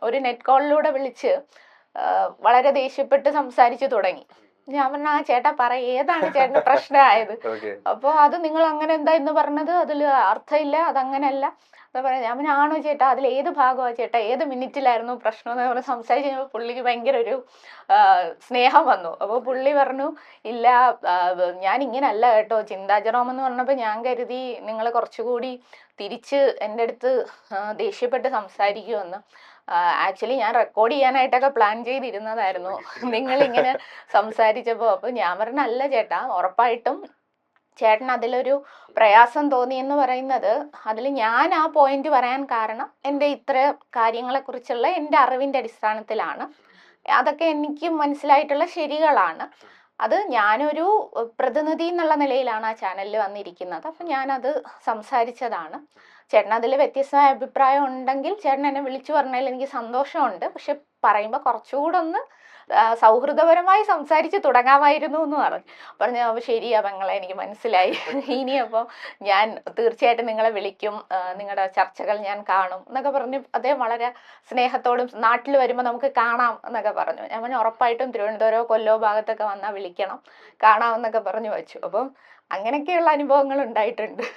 ഒരു നെറ്റ് കോളിലൂടെ വിളിച്ച് വളരെ ദേഷ്യപ്പെട്ട് സംസാരിച്ചു തുടങ്ങി. ഞാൻ പറഞ്ഞ ആ ചേട്ടാ ഏതാണ് ചേട്ടന് പ്രശ്നമായത്? അപ്പോൾ അത് നിങ്ങൾ അങ്ങനെ എന്താ എന്ന് പറഞ്ഞത്, അതിൽ അർത്ഥമില്ല, അതങ്ങനെയല്ല എന്താ പറയാ. ഞാൻ പറഞ്ഞ ആണോ ചേട്ടാ, അതിൽ ഏത് ഭാഗമാണ് ചേട്ടാ, ഏത് മിനിറ്റിലായിരുന്നു പ്രശ്നം എന്ന് പറഞ്ഞ് സംസാരിച്ച് കഴിഞ്ഞപ്പോൾ പുള്ളിക്ക് ഭയങ്കര ഒരു സ്നേഹം വന്നു. അപ്പോൾ പുള്ളി പറഞ്ഞു ഇല്ല, ഞാൻ ഇങ്ങനല്ല കേട്ടോ, ചിന്താജറോം എന്ന് പറഞ്ഞപ്പോൾ ഞാൻ കരുതി നിങ്ങൾ കുറച്ചുകൂടി തിരിച്ച് എൻ്റെ അടുത്ത് ദേഷ്യപ്പെട്ട് സംസാരിക്കുമെന്ന്. ആക്ച്വലി ഞാൻ റെക്കോർഡ് ചെയ്യാനായിട്ടൊക്കെ പ്ലാൻ ചെയ്തിരുന്നതായിരുന്നു നിങ്ങളിങ്ങനെ സംസാരിച്ചപ്പോൾ. അപ്പോൾ ഞാൻ പറഞ്ഞ അല്ല ചേട്ടാ, ഉറപ്പായിട്ടും ചേട്ടൻ അതിലൊരു പ്രയാസം തോന്നി എന്ന് പറയുന്നത്, അതിൽ ഞാൻ ആ പോയിന്റ് പറയാൻ കാരണം എൻ്റെ ഇത്ര കാര്യങ്ങളെക്കുറിച്ചുള്ള എൻ്റെ അറിവിൻ്റെ അടിസ്ഥാനത്തിലാണ്. അതൊക്കെ എനിക്ക് മനസ്സിലായിട്ടുള്ള ശരികളാണ്. അത് ഞാനൊരു പ്രതിനിധി എന്നുള്ള നിലയിലാണ് ആ ചാനലിൽ വന്നിരിക്കുന്നത്. അപ്പം ഞാനത് സംസാരിച്ചതാണ്. ചേട്ടൻ അതിൽ വ്യത്യസ്തമായ അഭിപ്രായം ഉണ്ടെങ്കിൽ ചേട്ടൻ എന്നെ വിളിച്ചു പറഞ്ഞതിൽ എനിക്ക് സന്തോഷമുണ്ട്. പക്ഷെ പറയുമ്പോൾ കുറച്ചുകൂടെ ഒന്ന് സൗഹൃദപരമായി സംസാരിച്ച് തുടങ്ങാമായിരുന്നു എന്ന് പറഞ്ഞു. അപ്പോൾ ശരിയാ പെങ്ങളെ, എനിക്ക് മനസ്സിലായി. ഇനിയപ്പോൾ ഞാൻ തീർച്ചയായിട്ടും നിങ്ങളെ വിളിക്കും, നിങ്ങളുടെ ചർച്ചകൾ ഞാൻ കാണും എന്നൊക്കെ പറഞ്ഞു. അദ്ദേഹം വളരെ സ്നേഹത്തോടും നാട്ടിൽ വരുമ്പോൾ നമുക്ക് കാണാം എന്നൊക്കെ പറഞ്ഞു. ഞാൻ പറഞ്ഞു ഉറപ്പായിട്ടും തിരുവനന്തപുരം കൊല്ലോ ഭാഗത്തൊക്കെ വന്നാൽ വിളിക്കണം, കാണാമെന്നൊക്കെ പറഞ്ഞു വെച്ചു. അപ്പം അങ്ങനെയൊക്കെയുള്ള അനുഭവങ്ങൾ ഉണ്ടായിട്ടുണ്ട്.